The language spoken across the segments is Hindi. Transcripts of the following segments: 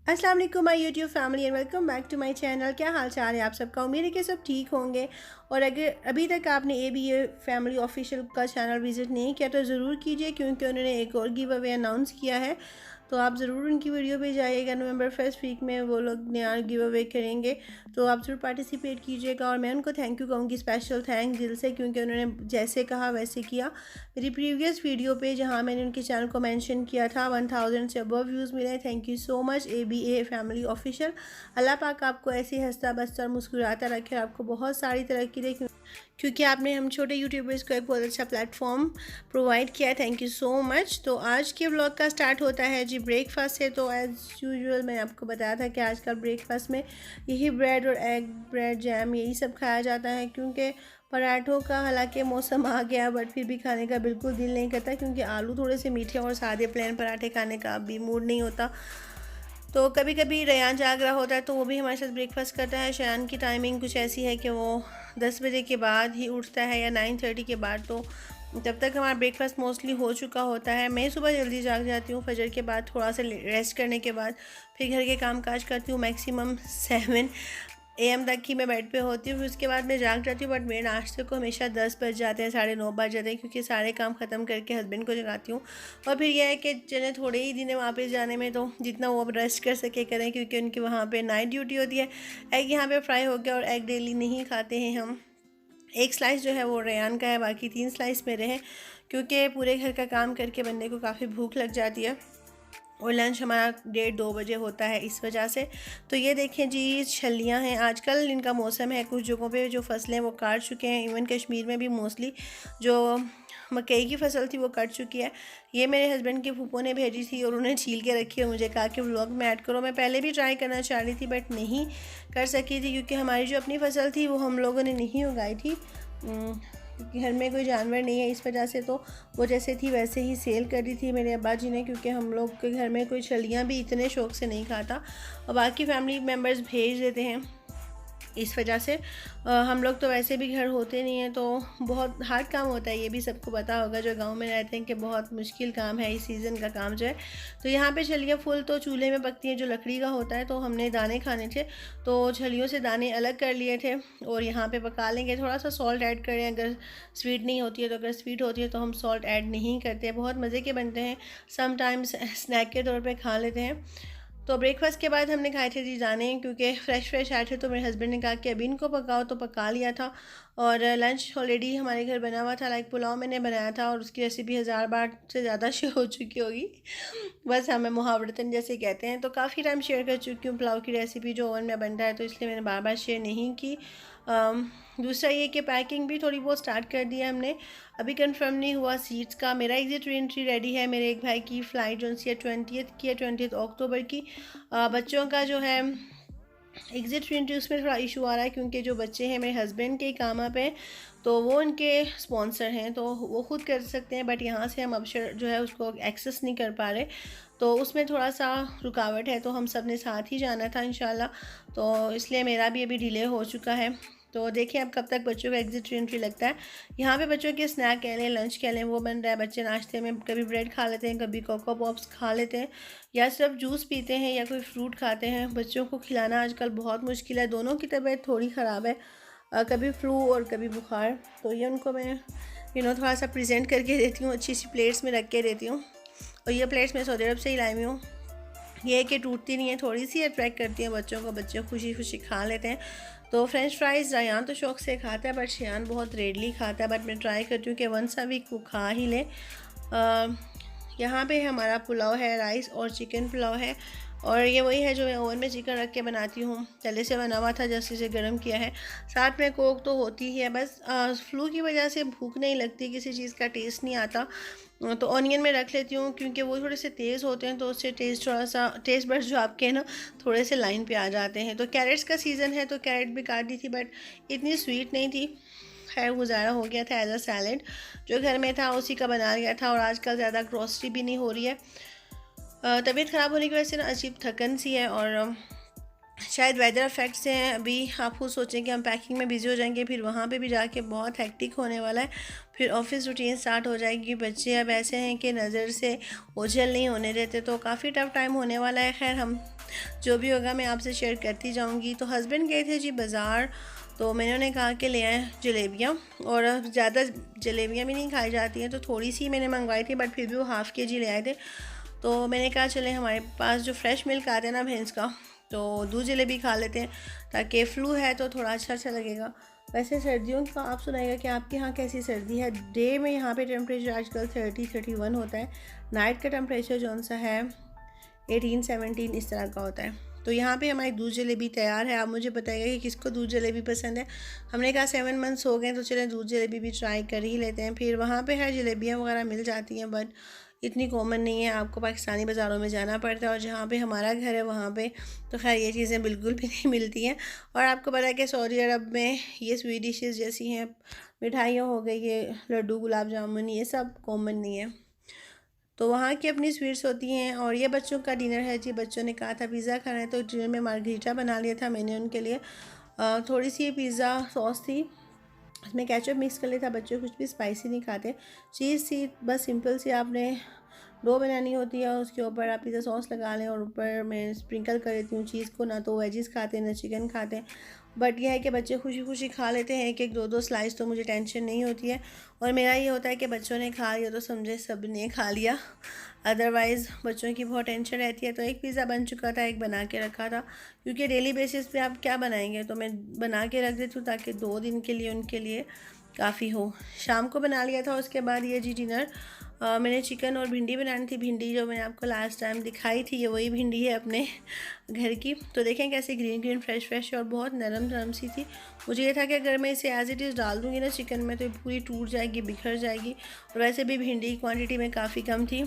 अस्सलाम वालेकुम my YouTube family and welcome back to my channel. क्या हाल चाल है आप सबका? उम्मीद है कि सब ठीक होंगे। और अगर अभी तक आपने ABA फैमिली ऑफिशियल का चैनल विज़िट नहीं किया तो ज़रूर कीजिए, क्योंकि उन्होंने एक और गिव अवे अनाउंस किया है। तो आप ज़रूर उनकी वीडियो पे जाइएगा। नवंबर फर्स्ट वीक में वो लोग नया गिव अवे करेंगे, तो आप ज़रूर पार्टिसिपेट कीजिएगा। और मैं उनको थैंक यू कहूँगी, स्पेशल थैंक दिल से, क्योंकि उन्होंने जैसे कहा वैसे किया। मेरी प्रीवियस वीडियो पे जहाँ मैंने उनके चैनल को मेंशन किया था 1000 से अबव व्यूज़ मिले। Thank you so much ABA family official. अल्लाह पाक आपको ऐसे हंसता बसता मुस्कुराता रखे, आपको बहुत सारी तरक्की दे, क्योंकि आपने हम छोटे यूट्यूबर्स को एक बहुत अच्छा प्लेटफॉर्म प्रोवाइड किया है। Thank you so much. तो आज के व्लॉग का स्टार्ट होता है जी ब्रेकफास्ट से। तो एज़ यूजुअल मैंने आपको बताया था कि आजकल ब्रेकफास्ट में यही ब्रेड और एग, ब्रेड जैम, यही सब खाया जाता है। क्योंकि पराठों का हालांकि मौसम आ गया, बट फिर भी खाने का बिल्कुल दिल नहीं करता, क्योंकि आलू थोड़े से मीठे और सादे प्लेन पराठे खाने का भी मूड नहीं होता। तो कभी कभी रेयान जाग रहा होता है तो वो भी हमारे साथ ब्रेकफास्ट करता है। शयान की टाइमिंग कुछ ऐसी है कि वो 10 बजे के बाद ही उठता है या 9:30 के बाद, तो तब तक हमारा ब्रेकफास्ट मोस्टली हो चुका होता है। मैं सुबह जल्दी जाग जाती हूँ, फजर के बाद थोड़ा सा रेस्ट करने के बाद फिर घर के काम काज करती हूँ। मैक्सिमम 7 AM तक ही मैं बेड पे होती हूँ, फिर उसके बाद मैं जाग जाती हूँ। बट मेरे नाश्ते को हमेशा 10 बज जाते हैं, 9:30 बज जाते हैं, क्योंकि सारे काम ख़त्म करके हस्बैंड को जगाती हूँ। और फिर यह है कि चले थोड़े ही दिन है वापस जाने में, तो जितना वो अब रेस्ट कर सके करें, क्योंकि उनकी वहाँ पे नाइट ड्यूटी होती है। एग यहाँ पे फ्राई हो गया, और एग डेली नहीं खाते हैं हम। एक स्लाइस जो है वो रेयान का है, बाकी 3 स्लाइस मेरे हैं, क्योंकि पूरे घर का काम करके बंदे को काफ़ी भूख लग जाती है। और लंच हमारा 1:30-2 बजे होता है इस वजह से। तो ये देखें जी, छलियाँ हैं, आजकल इनका मौसम है। कुछ जगहों पे जो फसलें वो काट चुके हैं, इवन कश्मीर में भी मोस्टली जो मकई की फसल थी वो कट चुकी है। ये मेरे हस्बैंड के फूफो ने भेजी थी और उन्हें छील के रखी है, मुझे कहा कि व्लॉग में ऐड करो। मैं पहले भी ट्राई करना चाह रही थी बट नहीं कर सकी थी, क्योंकि हमारी जो अपनी फसल थी वो हम लोगों ने नहीं उगाई थी। घर में कोई जानवर नहीं है, इस वजह से तो वो जैसे थी वैसे ही सेल कर दी थी मेरे अब्बा जी ने, क्योंकि हम लोग के घर में कोई छलियाँ भी इतने शौक़ से नहीं खाता, और बाकी फैमिली मेम्बर्स भेज देते हैं। इस वजह से हम लोग तो वैसे भी घर होते नहीं हैं, तो बहुत हार्ड काम होता है। ये भी सबको पता होगा जो गांव में रहते हैं कि बहुत मुश्किल काम है इस सीज़न का काम जो है। तो यहाँ पे छलियाँ फुल तो चूल्हे में पकती हैं, जो लकड़ी का होता है। तो हमने दाने खाने थे तो छलियों से दाने अलग कर लिए थे, और यहाँ पे पका लेंगे। थोड़ा सा सॉल्ट ऐड करें अगर स्वीट नहीं होती है, तो अगर स्वीट होती है तो हम सॉल्ट ऐड नहीं करते। बहुत मज़े के बनते हैं, समटाइम्स स्नैक के तौर पर खा लेते हैं। तो ब्रेकफास्ट के बाद हमने खाए थे जी दाने, क्योंकि फ़्रेश आए थे। तो मेरे हस्बैंड ने कहा कि अभी इनको पकाओ, तो पका लिया था। और लंच ऑलरेडी हमारे घर बना हुआ था, लाइक पुलाव मैंने बनाया था, और उसकी रेसिपी 1000 बार से ज़्यादा शेयर हो चुकी होगी। बस हमें मुहावरतन जैसे कहते हैं। तो काफ़ी टाइम शेयर कर चुकी हूँ पुलाव की रेसिपी, जो ओवन में बनता है, तो इसलिए मैंने बार बार शेयर नहीं की। दूसरा ये कि पैकिंग भी थोड़ी बहुत स्टार्ट कर दी है हमने। अभी कंफर्म नहीं हुआ सीट्स का। मेरा एग्जिट एंट्री रेडी है, मेरे एक भाई की फ़्लाइट जो सी 20th की है, 20 अक्टूबर की। बच्चों का जो है एग्जिट एंट्री, उसमें थोड़ा इशू आ रहा है, क्योंकि जो बच्चे हैं मेरे हस्बैंड के काम पे, तो वो उनके स्पॉन्सर हैं, तो वो खुद कर सकते हैं। बट यहाँ से हम अब जो है उसको एक्सेस नहीं कर पा रहे, तो उसमें थोड़ा सा रुकावट है। तो हम सब ने साथ ही जाना था इंशाल्लाह, तो इसलिए मेरा भी अभी डिले हो चुका है। तो देखिए अब कब तक बच्चों का एग्जिट एंट्री लगता है। यहाँ पे बच्चों के स्नैक कह लें, लंच कह लें, वो बन रहा है। बच्चे नाश्ते में कभी ब्रेड खा लेते हैं, कभी कोको पॉप्स खा लेते हैं, या सिर्फ जूस पीते हैं, या कोई फ्रूट खाते हैं। बच्चों को खिलाना आजकल बहुत मुश्किल है, दोनों की तबीयत थोड़ी ख़राब है, कभी फ्लू और कभी बुखार। तो ये उनको मैं थोड़ा सा प्रेजेंट करके देती हूँ, अच्छी सी प्लेट्स में रख के देती हूँ। और ये प्लेट्स मैं सऊदी अरब से ही लाई हुई हूँ। ये है कि टूटती नहीं है, थोड़ी सी अट्रैक्ट करती है बच्चों को, बच्चे खुशी खुशी खा लेते हैं। तो फ्रेंच फ्राइज़ रयान तो शौक़ से खाता है, बट शयान बहुत रेडली खाता है। बट मैं ट्राई करती हूँ कि वंस अ वीक वो खा ही ले। यहाँ पे हमारा पुलाव है, राइस और चिकन पुलाव है। और ये वही है जो मैं ओवन में चिकन रख के बनाती हूँ, पहले से बना हुआ था, जस्ट इसे गर्म किया है। साथ में कोक तो होती ही है। बस फ्लू की वजह से भूख नहीं लगती, किसी चीज़ का टेस्ट नहीं आता, तो ऑनियन में रख लेती हूँ, क्योंकि वो थोड़े से तेज़ होते हैं, तो उससे थोड़ा सा टेस्ट बड्स जो आपके हैं ना, थोड़े से लाइन पे आ जाते हैं। तो कैरेट्स का सीज़न है, तो कैरेट भी काट दी थी, बट इतनी स्वीट नहीं थी। खैर गुजारा हो गया था, एज अ सैलेड जो घर में था उसी का बना लिया था। और आजकल ज़्यादा ग्रॉसरी भी नहीं हो रही है, तबीयत ख़राब होने की वजह से ना अजीब थकन सी है, और शायद वेदर इफेक्ट से हैं। अभी आप खुद सोचें कि हम पैकिंग में बिज़ी हो जाएंगे, फिर वहाँ पे भी जाके बहुत हेक्टिक होने वाला है, फिर ऑफिस रूटीन स्टार्ट हो जाएगी। बच्चे अब ऐसे हैं कि नज़र से ओझल नहीं होने देते, तो काफ़ी टफ टाइम होने वाला है। खैर हम जो भी होगा मैं आपसे शेयर करती जाऊँगी। तो हस्बैंड गए थे जी बाज़ार, तो मैंने उन्हें कहा कि ले आएँ जलेबियाँ, और ज़्यादा जलेबियाँ भी नहीं खाई जाती हैं, तो थोड़ी सी मैंने मंगवाई थी, बट फिर भी वो हाफ़ केजी ले आए थे। तो मैंने कहा चले हमारे पास जो फ्रेश मिल्क आता है ना भैंस का, तो दूध जलेबी खा लेते हैं, ताकि फ़्लू है तो थोड़ा अच्छा लगेगा। वैसे सर्दियों का आप सुनाइएगा कि आपके यहाँ कैसी सर्दी है। डे में यहाँ पे टेम्परेचर आजकल 30-31 होता है, नाइट का टेम्परेचर जो सा है 18-17 इस तरह का होता है। तो यहाँ पे हमारी दूध जलेबी तैयार है। आप मुझे बताइएगा कि किसको दूध जलेबी पसंद है। हमने कहा 7 मंथ्स हो गए तो चलें दूध जलेबी भी ट्राई कर ही लेते हैं। फिर वहाँ पे है जलेबियाँ वगैरह मिल जाती हैं, बट इतनी कॉमन नहीं है, आपको पाकिस्तानी बाज़ारों में जाना पड़ता है, और जहाँ पे हमारा घर है वहाँ पे तो खैर ये चीज़ें बिल्कुल भी नहीं मिलती हैं। और आपको पता है कि सऊदी अरब में ये स्वीट डिशेज़ जैसी हैं, मिठाइयाँ हो गई, ये लड्डू गुलाब जामुन, ये सब कॉमन नहीं है, तो वहाँ की अपनी स्वीट्स होती हैं। और ये बच्चों का डिनर है जी। बच्चों ने कहा था पिज़्ज़ा खाना है, तो डिनर में मार्गरीटा बना लिया था मैंने उनके लिए। थोड़ी सी पिज़्ज़ा सॉस थी, उसमें केचप मिक्स कर लिया था। बच्चे कुछ भी स्पाइसी नहीं खाते। चीज़ थी बस सिंपल सी, आपने डो बनानी होती है, उसके ऊपर आप पिज़्ज़ा सॉस लगा लें, और ऊपर मैं स्प्रिंकल कर देती हूँ चीज़ को। ना तो वेजिस खाते हैं ना चिकन खाते हैं, बट यह है कि बच्चे खुशी खुशी खा लेते हैं, एक एक दो दो स्लाइस, तो मुझे टेंशन नहीं होती है। और मेरा ये होता है कि बच्चों ने खा लिया तो समझे सब ने खा लिया, अदरवाइज़ बच्चों की बहुत टेंशन रहती है। तो एक पिज़्ज़ा बन चुका था, एक बना के रखा था, क्योंकि डेली बेसिस पे आप क्या बनाएंगे, तो मैं बना के रख देती हूँ ताकि 2 दिन के लिए उनके लिए काफ़ी हो। शाम को बना लिया था। उसके बाद ये जी डिनर, मैंने चिकन और भिंडी बनानी थी। भिंडी जो मैंने आपको लास्ट टाइम दिखाई थी, ये वही भिंडी है अपने घर की। तो देखें कैसे ग्रीन ग्रीन फ्रेश फ्रेश और बहुत नरम नरम सी थी। मुझे ये था कि अगर मैं इसे एज़ इट इज़ डाल दूँगी ना चिकन में, तो ये पूरी टूट जाएगी, बिखर जाएगी। और वैसे भी भिंडी क्वांटिटी में काफ़ी कम थी,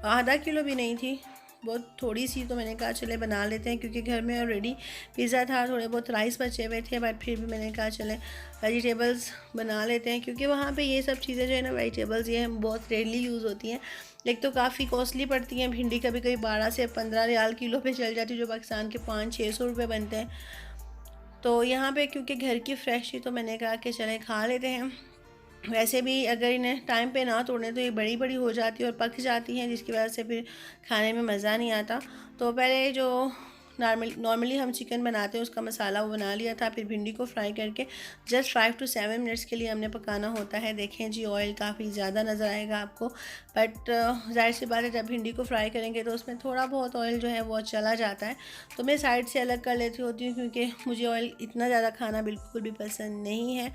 आधा किलो भी नहीं थी, बहुत थोड़ी सी। तो मैंने कहा चले बना लेते हैं, क्योंकि घर में ऑलरेडी पिज़्ज़ा था, थोड़े बहुत राइस बचे हुए थे, बट फिर भी मैंने कहा चले वेजिटेबल्स बना लेते हैं, क्योंकि वहाँ पे ये सब चीज़ें जो है ना वेजिटेबल्स, ये बहुत रेयरली यूज़ होती हैं। एक तो काफ़ी कॉस्टली पड़ती हैं, भिंडी कभी कभी 12 से 15 रियाल किलो पे चल जाती है, जो पाकिस्तान के 500-600 रुपये बनते हैं। तो यहाँ पे क्योंकि घर की फ्रेश थी, तो मैंने कहा कि चले खा लेते हैं। वैसे भी अगर इन्हें टाइम पे ना तोड़ें तो ये बड़ी बड़ी हो जाती है और पक जाती हैं, जिसकी वजह से फिर खाने में मज़ा नहीं आता। तो पहले जो नॉर्मली हम चिकन बनाते हैं उसका मसाला वो बना लिया था, फिर भिंडी को फ्राई करके जस्ट 5 to 7 मिनट्स के लिए हमने पकाना होता है। देखें जी ऑयल काफ़ी ज़्यादा नज़र आएगा आपको, बट जाहिर सी बात है जब भिंडी को फ्राई करेंगे तो उसमें थोड़ा बहुत ऑयल जो है वो चला जाता है। तो मैं साइड से अलग कर लेती होती हूँ, क्योंकि मुझे ऑयल इतना ज़्यादा खाना बिल्कुल भी पसंद नहीं है।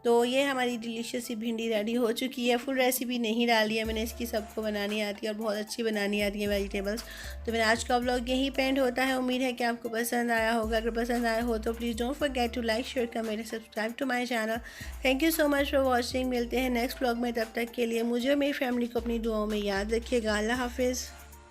तो ये हमारी डिलीशियस सी भिंडी रेडी हो चुकी है। फुल रेसिपी नहीं डाली है मैंने इसकी, सबको बनानी आती है और बहुत अच्छी बनानी आती है वेजिटेबल्स। तो मेरा आज का व्लॉग यहीं पेंड होता है। उम्मीद है कि आपको पसंद आया होगा। अगर पसंद आया हो तो please don't forget to like share comment subscribe to my channel. Thank you so much for watching. मिलते हैं नेक्स्ट व्लॉग में, तब तक के लिए मुझे और मेरी फैमिली को अपनी दुआओं में याद रखिएगा। अल्लाह हाफिज़।